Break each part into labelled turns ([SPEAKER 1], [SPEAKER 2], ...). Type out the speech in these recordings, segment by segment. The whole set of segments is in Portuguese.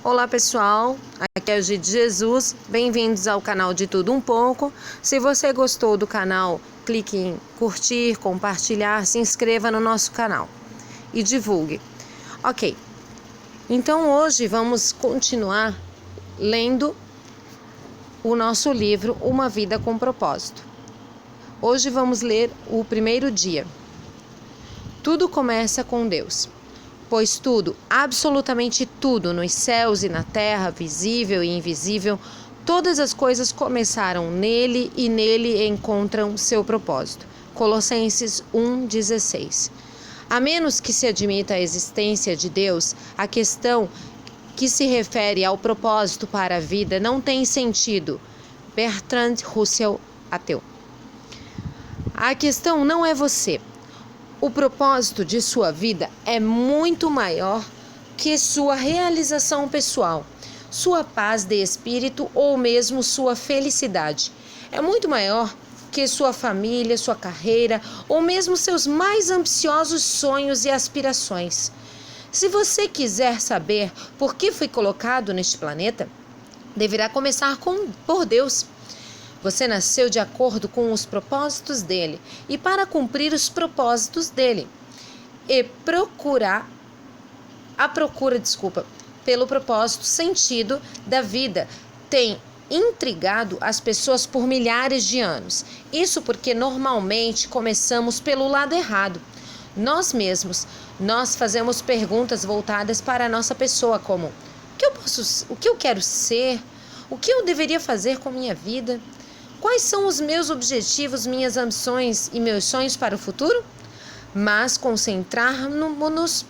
[SPEAKER 1] Olá pessoal, aqui é o Gi de Jesus, bem-vindos ao canal de Tudo Um Pouco. Se você gostou do canal, clique em curtir, compartilhar, se inscreva no nosso canal e divulgue. Ok, então hoje vamos continuar lendo o nosso livro Uma Vida com Propósito. Hoje vamos ler o primeiro dia. Tudo começa com Deus. Pois tudo, absolutamente tudo, nos céus e na terra, visível e invisível, todas as coisas começaram nele e nele encontram seu propósito. Colossenses 1,16. A menos que se admita a existência de Deus, a questão que se refere ao propósito para a vida não tem sentido. Bertrand Russell, ateu. A questão não é você. O propósito de sua vida é muito maior que sua realização pessoal, sua paz de espírito ou mesmo sua felicidade. É muito maior que sua família, sua carreira ou mesmo seus mais ambiciosos sonhos e aspirações. Se você quiser saber por que foi colocado neste planeta, deverá começar por Deus. Você nasceu de acordo com os propósitos dele e para cumprir os propósitos dele. E pelo propósito, sentido da vida tem intrigado as pessoas por milhares de anos. Isso porque normalmente começamos pelo lado errado. Nós fazemos perguntas voltadas para a nossa pessoa, como: o que eu quero ser? O que eu deveria fazer com minha vida? Quais são os meus objetivos, minhas ambições e meus sonhos para o futuro? Mas concentrarmos-nos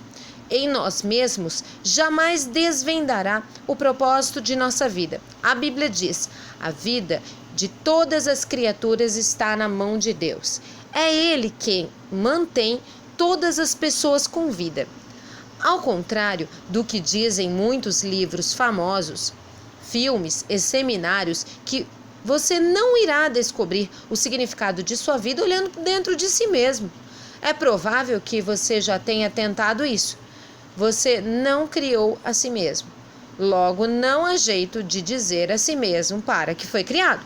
[SPEAKER 1] em nós mesmos jamais desvendará o propósito de nossa vida. A Bíblia diz: a vida de todas as criaturas está na mão de Deus. É Ele quem mantém todas as pessoas com vida. Ao contrário do que dizem muitos livros famosos, filmes e seminários, que você não irá descobrir o significado de sua vida olhando dentro de si mesmo. É provável que você já tenha tentado isso. Você não criou a si mesmo. Logo, não há jeito de dizer a si mesmo para que foi criado.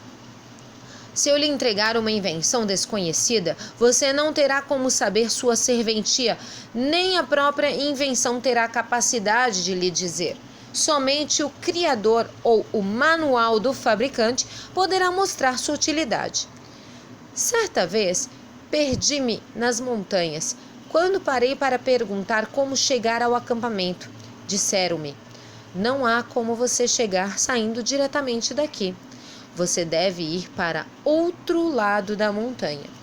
[SPEAKER 1] Se eu lhe entregar uma invenção desconhecida, você não terá como saber sua serventia, nem a própria invenção terá capacidade de lhe dizer. Somente o criador ou o manual do fabricante poderá mostrar sua utilidade. Certa vez, perdi-me nas montanhas. Quando parei para perguntar como chegar ao acampamento, disseram-me: não há como você chegar saindo diretamente daqui. Você deve ir para outro lado da montanha.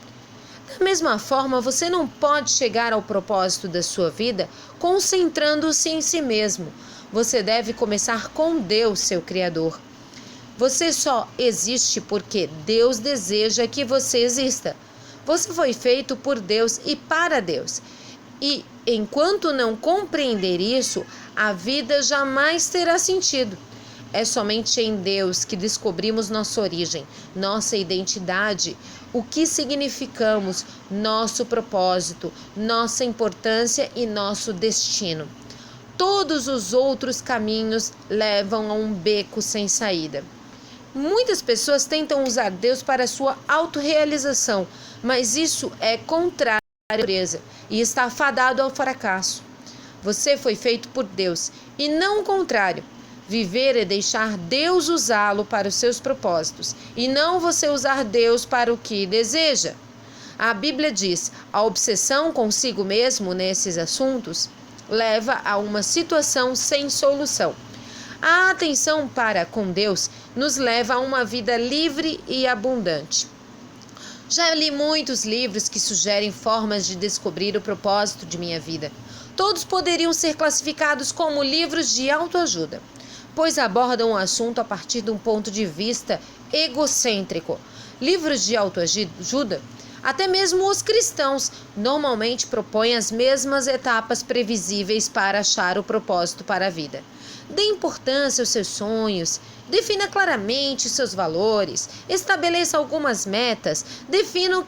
[SPEAKER 1] Da mesma forma, você não pode chegar ao propósito da sua vida concentrando-se em si mesmo. Você deve começar com Deus, seu Criador. Você só existe porque Deus deseja que você exista. Você foi feito por Deus e para Deus. E enquanto não compreender isso, a vida jamais terá sentido. É somente em Deus que descobrimos nossa origem, nossa identidade, o que significamos, nosso propósito, nossa importância e nosso destino. Todos os outros caminhos levam a um beco sem saída. Muitas pessoas tentam usar Deus para sua autorrealização, mas isso é contrário à natureza e está fadado ao fracasso. Você foi feito por Deus e não o contrário. Viver é deixar Deus usá-lo para os seus propósitos e não você usar Deus para o que deseja. A Bíblia diz: a obsessão consigo mesmo nesses assuntos leva a uma situação sem solução. A atenção para com Deus nos leva a uma vida livre e abundante. Já li muitos livros que sugerem formas de descobrir o propósito de minha vida. Todos poderiam ser classificados como livros de autoajuda, pois abordam o assunto a partir de um ponto de vista egocêntrico. Livros de autoajuda, até mesmo os cristãos, normalmente propõem as mesmas etapas previsíveis para achar o propósito para a vida. Dê importância aos seus sonhos, defina claramente seus valores, estabeleça algumas metas, defina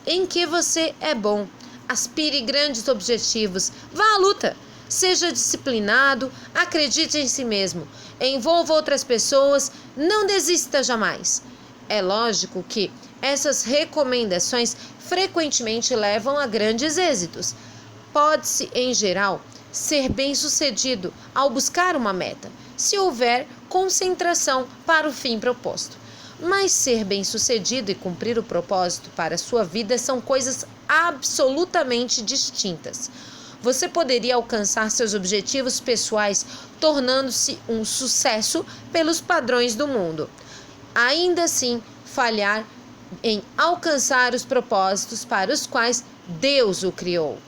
[SPEAKER 1] em que você é bom, aspire grandes objetivos, vá à luta. Seja disciplinado, acredite em si mesmo, envolva outras pessoas, não desista jamais. É lógico que essas recomendações frequentemente levam a grandes êxitos. Pode-se, em geral, ser bem-sucedido ao buscar uma meta, se houver concentração para o fim proposto. Mas ser bem-sucedido e cumprir o propósito para a sua vida são coisas absolutamente distintas. Você poderia alcançar seus objetivos pessoais tornando-se um sucesso pelos padrões do mundo. Ainda assim, falhar em alcançar os propósitos para os quais Deus o criou.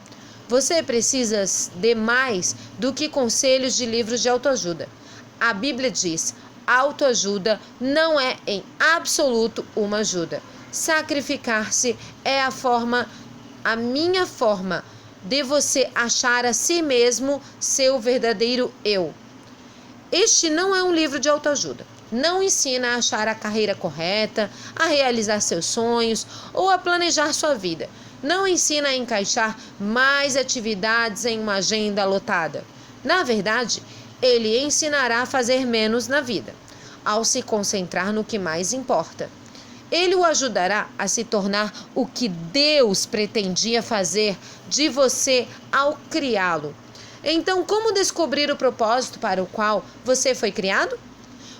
[SPEAKER 1] Você precisa de mais do que conselhos de livros de autoajuda. A Bíblia diz: autoajuda não é em absoluto uma ajuda. Sacrificar-se é a minha forma de você achar a si mesmo seu verdadeiro eu. Este não é um livro de autoajuda. Não ensina a achar a carreira correta, a realizar seus sonhos ou a planejar sua vida. Não ensina a encaixar mais atividades em uma agenda lotada. Na verdade, ele ensinará a fazer menos na vida, ao se concentrar no que mais importa. Ele o ajudará a se tornar o que Deus pretendia fazer de você ao criá-lo. Então, como descobrir o propósito para o qual você foi criado?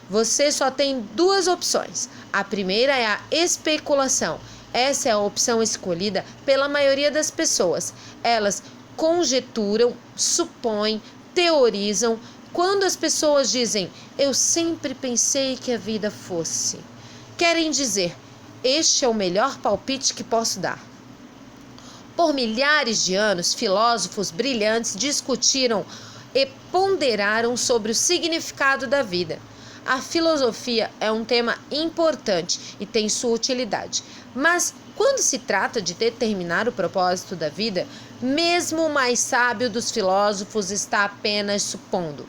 [SPEAKER 1] Você só tem duas opções. A primeira é a especulação. Essa é a opção escolhida pela maioria das pessoas. Elas conjecturam, supõem, teorizam. Quando as pessoas dizem, eu sempre pensei que a vida fosse, querem dizer, este é o melhor palpite que posso dar. Por milhares de anos, filósofos brilhantes discutiram e ponderaram sobre o significado da vida. A filosofia é um tema importante e tem sua utilidade, mas quando se trata de determinar o propósito da vida, mesmo o mais sábio dos filósofos está apenas supondo.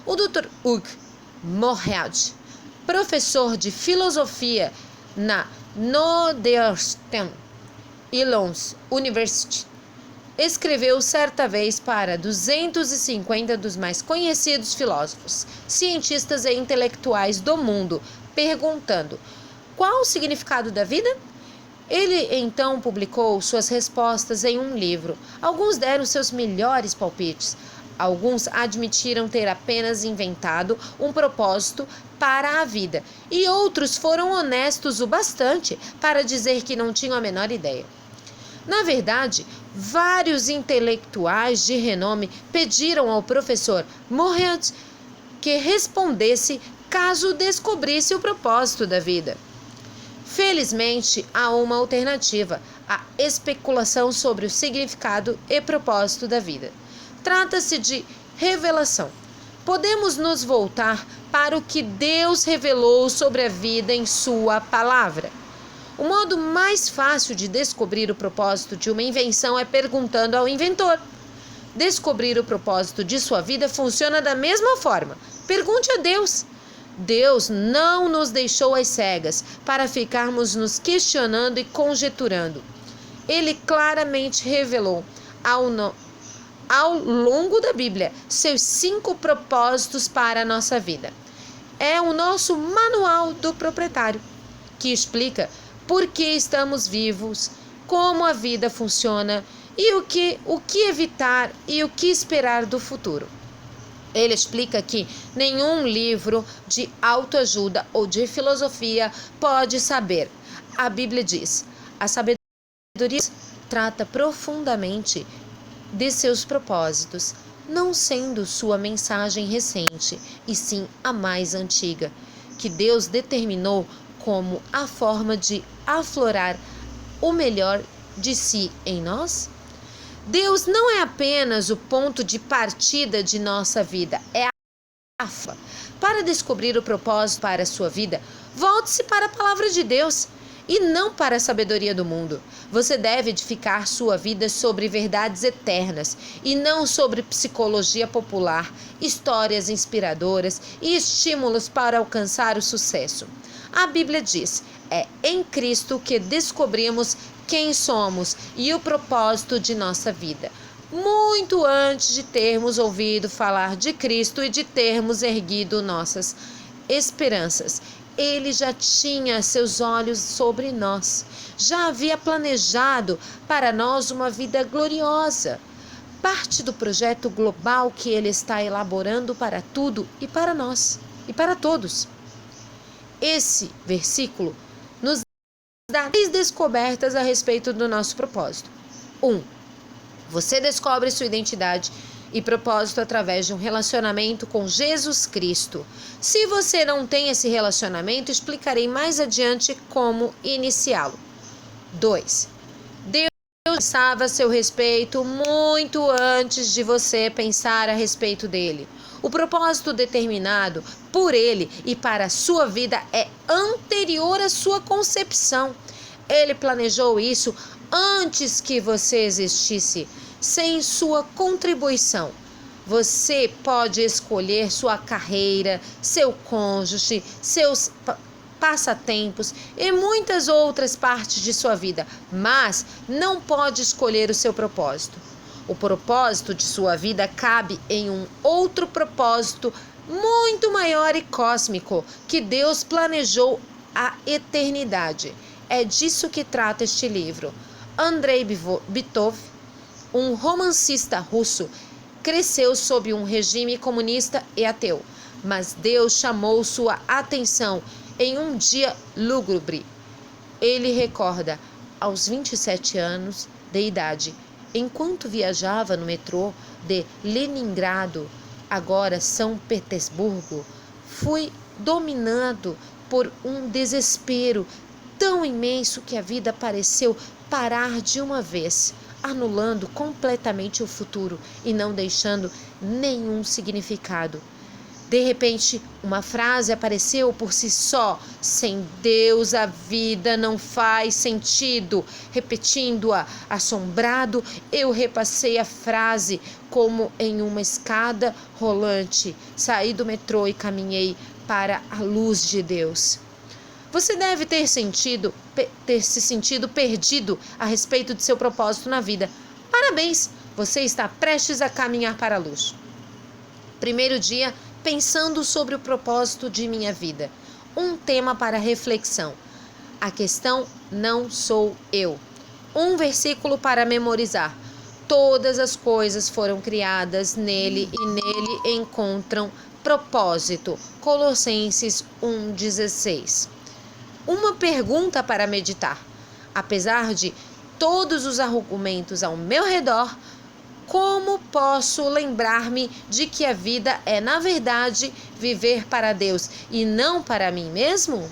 [SPEAKER 1] O Dr. Hugh Moorhead, professor de filosofia na Northeastern Illinois University, escreveu certa vez para 250 dos mais conhecidos filósofos, cientistas e intelectuais do mundo, perguntando: qual o significado da vida? Ele então publicou suas respostas em um livro. Alguns deram seus melhores palpites. Alguns admitiram ter apenas inventado um propósito para a vida, e outros foram honestos o bastante para dizer que não tinham a menor ideia. Na verdade, vários intelectuais de renome pediram ao professor Moorhead que respondesse caso descobrisse o propósito da vida. Felizmente, há uma alternativa: a especulação sobre o significado e propósito da vida. Trata-se de revelação. Podemos nos voltar para o que Deus revelou sobre a vida em sua palavra. O modo mais fácil de descobrir o propósito de uma invenção é perguntando ao inventor. Descobrir o propósito de sua vida funciona da mesma forma. Pergunte a Deus. Deus não nos deixou às cegas para ficarmos nos questionando e conjecturando. Ele claramente revelou ao longo da Bíblia seus 5 propósitos para a nossa vida. É o nosso manual do proprietário, que explica por que estamos vivos, como a vida funciona e o que evitar e o que esperar do futuro. Ele explica que nenhum livro de autoajuda ou de filosofia pode saber. A Bíblia diz: a sabedoria trata profundamente de seus propósitos, não sendo sua mensagem recente, e sim a mais antiga, que Deus determinou como a forma de aflorar o melhor de si em nós? Deus não é apenas o ponto de partida de nossa vida, é a forma. Para descobrir o propósito para a sua vida, volte-se para a palavra de Deus e não para a sabedoria do mundo. Você deve edificar sua vida sobre verdades eternas e não sobre psicologia popular, histórias inspiradoras e estímulos para alcançar o sucesso. A Bíblia diz: é em Cristo que descobrimos quem somos e o propósito de nossa vida. muito antes de termos ouvido falar de Cristo e de termos erguido nossas esperanças. Ele já tinha seus olhos sobre nós, já havia planejado para nós uma vida gloriosa. Parte do projeto global que ele está elaborando para tudo e para nós e para todos. Esse versículo nos dá 3 descobertas a respeito do nosso propósito. 1. Você descobre sua identidade e propósito através de um relacionamento com Jesus Cristo. Se você não tem esse relacionamento, explicarei mais adiante como iniciá-lo. 2. Deus pensava a seu respeito muito antes de você pensar a respeito dele. O propósito determinado por ele e para a sua vida é anterior à sua concepção. Ele planejou isso antes que você existisse. Sem sua contribuição, você pode escolher sua carreira, seu cônjuge, seus passatempos e muitas outras partes de sua vida, mas não pode escolher o seu propósito. O propósito de sua vida cabe em um outro propósito muito maior e cósmico que Deus planejou a eternidade. É disso que trata este livro. Andrei Bitov, um romancista russo, cresceu sob um regime comunista e ateu, mas Deus chamou sua atenção em um dia lúgubre. Ele recorda, aos 27 anos de idade, enquanto viajava no metrô de Leningrado, agora São Petersburgo, fui dominado por um desespero tão imenso que a vida pareceu parar de uma vez, anulando completamente o futuro e não deixando nenhum significado. De repente, uma frase apareceu por si só: sem Deus a vida não faz sentido. Repetindo-a, assombrado, eu repassei a frase como em uma escada rolante. Saí do metrô e caminhei para a luz de Deus. Você deve ter se sentido perdido a respeito de seu propósito na vida. Parabéns, você está prestes a caminhar para a luz. Primeiro dia, pensando sobre o propósito de minha vida. Um tema para reflexão. A questão não sou eu. Um versículo para memorizar. Todas as coisas foram criadas nele e nele encontram propósito. Colossenses 1,16. Uma pergunta para meditar. Apesar de todos os argumentos ao meu redor, como posso lembrar-me de que a vida é, na verdade, viver para Deus e não para mim mesmo?